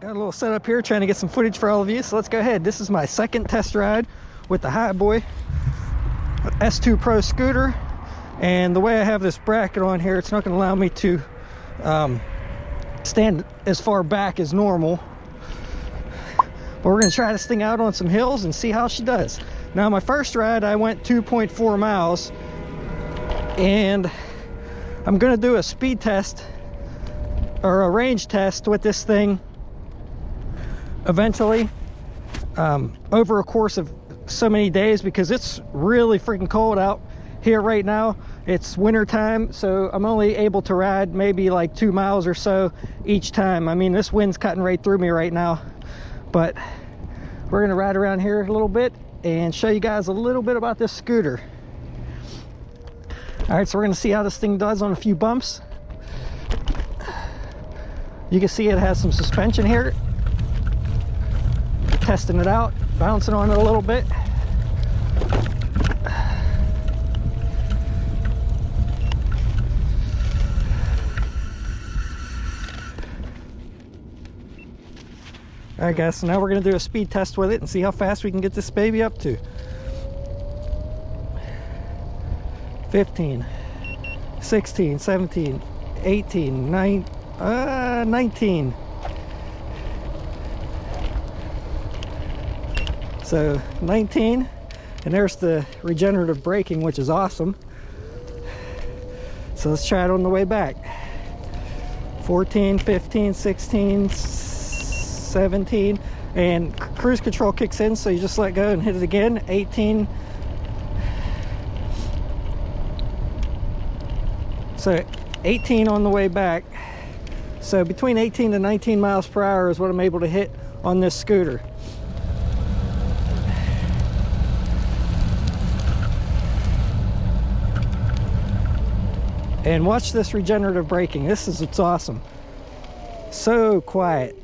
Got a little setup here trying to get some footage for all of you, so let's go ahead. This is my second test ride with the Hiboy S2 Pro scooter, and the way I have this bracket on here, it's not going to allow me to stand as far back as normal, but we're going to try this thing out on some hills and see how she does. Now, my first ride I went 2.4 miles, and I'm going to do a speed test or a range test with this thing eventually, over a course of so many days, because it's really freaking cold out here right now. It's winter time, so I'm only able to ride maybe like 2 miles or so each time. I mean, this wind's cutting right through me right now, but we're gonna ride around here a little bit and show you guys a little bit about this scooter. All right, so we're gonna see how this thing does on a few bumps. You can see it has some suspension here. Testing it out, bouncing on it a little bit. All right, guys, so now we're gonna do a speed test with it and see how fast we can get this baby up to. 15, 16, 17, 18, 19. So 19, and there's the regenerative braking, which is awesome. So let's try it on the way back. 14, 15, 16, 17, and cruise control kicks in, so you just let go and hit it again. 18. So 18 on the way back. So between 18 to 19 miles per hour is what I'm able to hit on this scooter. And watch this regenerative braking. This is what's awesome. So quiet.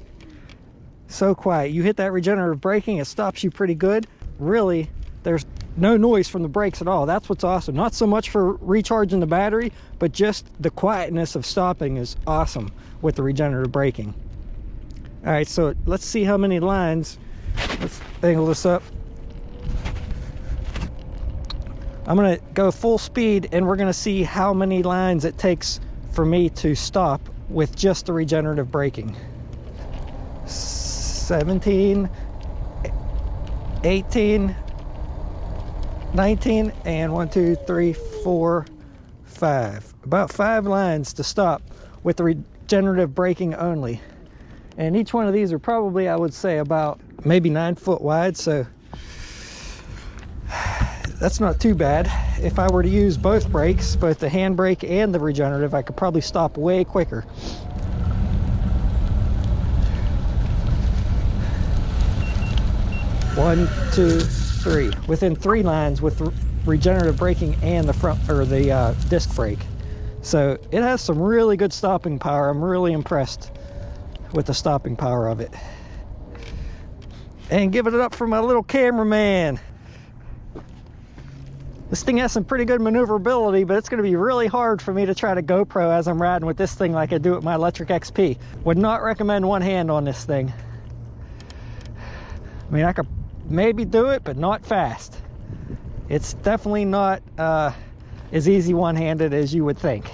So quiet. You hit that regenerative braking, it stops you pretty good. Really, there's no noise from the brakes at all. That's what's awesome. Not so much for recharging the battery, but just the quietness of stopping is awesome with the regenerative braking. All right, so let's see how many lines. Let's angle this up. I'm gonna go full speed and we're gonna see how many lines it takes for me to stop with just the regenerative braking. 17, 18, 19, and 1, 2, 3, 4, 5. About 5 lines to stop with the regenerative braking only. And each one of these are probably, I would say, about maybe 9 foot wide, so that's not too bad. If I were to use both brakes, both the hand brake and the regenerative, I could probably stop way quicker. One, 2, 3. Within 3 lines with the regenerative braking and the front or the disc brake. So it has some really good stopping power. I'm really impressed with the stopping power of it. And give it up for my little cameraman. This thing has some pretty good maneuverability, but it's going to be really hard for me to try to GoPro as I'm riding with this thing like I do with my electric XP. Would not recommend one hand on this thing. I mean, I could maybe do it, but not fast. It's definitely not as easy one-handed as you would think.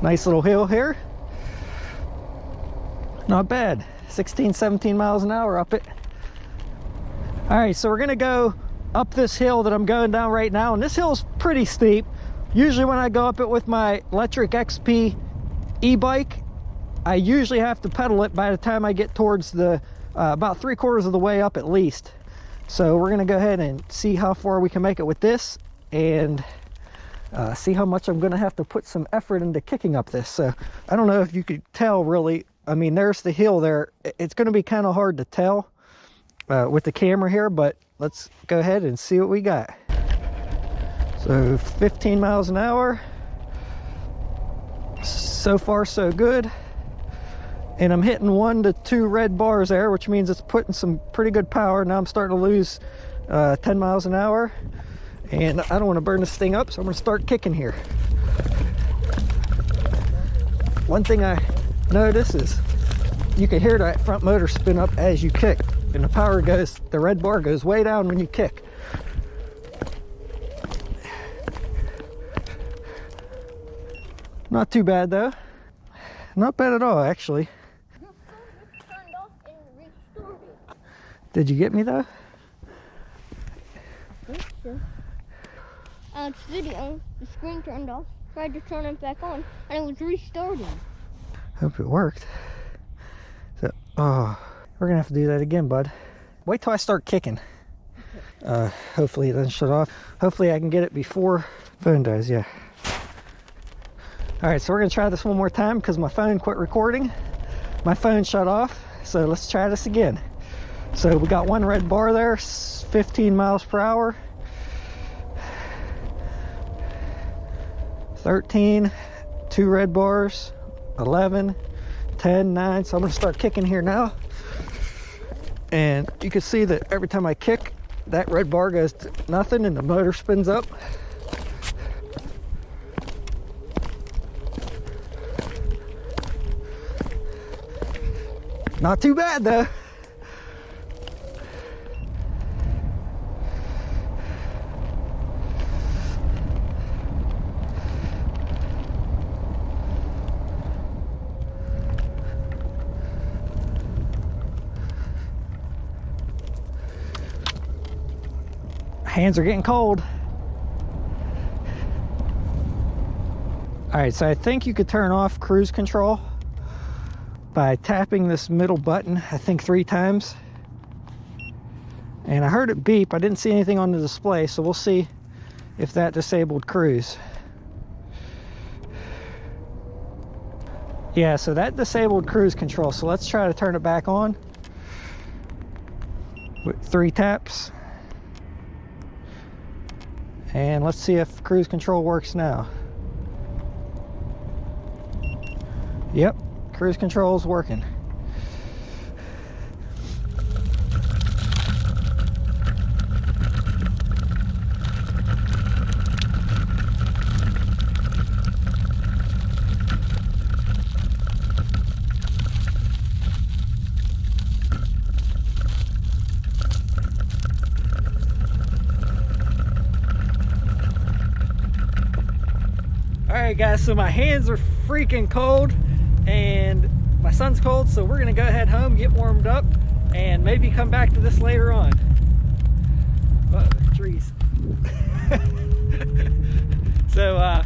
Nice little hill here. Not bad. 16, 17 miles an hour up it. All right, so we're gonna go up this hill that I'm going down right now, and this hill's pretty steep. Usually when I go up it with my electric XP e-bike, I usually have to pedal it by the time I get towards the about 3/4 of the way up at least. So we're gonna go ahead and see how far we can make it with this, and see how much I'm gonna have to put some effort into kicking up this. So I don't know if you could tell really. I mean, there's the hill there. It's gonna be kind of hard to tell with the camera here, but let's go ahead and see what we got. So 15 miles an hour. So far so good. and I'm hitting 1 to 2 red bars there, which means it's putting some pretty good power. Now I'm starting to lose 10 miles an hour, and I don't want to burn this thing up, so I'm going to start kicking here. One thing I notice is you can hear that front motor spin up as you kick, and the red bar goes way down when you kick. Not too bad though. Not bad at all, actually. Turned off and restored it. Did you get me though? I think so. It's video. The screen turned off. Tried to turn it back on, and it was restarting. Hope it worked. So, oh, we're gonna have to do that again, bud. Wait till I start kicking. Hopefully it doesn't shut off. Hopefully I can get it before phone does. Yeah. All right, so we're gonna try this one more time because my phone quit recording. My phone shut off, so let's try this again. So we got 1 red bar there, 15 miles per hour. 13, 2 red bars, 11, 10, 9. So I'm gonna start kicking here now. And you can see that every time I kick, that red bar goes to nothing and the motor spins up. Not too bad though. Hands are getting cold. All right, so I think you could turn off cruise control by tapping this middle button, I think 3 times. And I heard it beep. I didn't see anything on the display, so we'll see if that disabled cruise. Yeah, so that disabled cruise control. So let's try to turn it back on with 3 taps. And let's see if cruise control works now. Yep, cruise control is working. Alright guys, so my hands are freaking cold and my son's cold, so we're gonna go head home, get warmed up, and maybe come back to this later on. Trees. So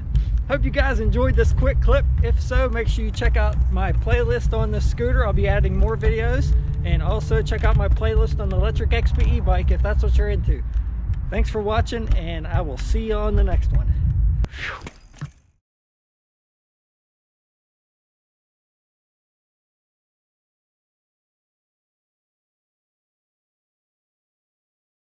hope you guys enjoyed this quick clip. If so, make sure you check out my playlist on this scooter. I'll be adding more videos, and also check out my playlist on the electric XP e-bike if that's what you're into. Thanks for watching, and I will see you on the next one. Whew.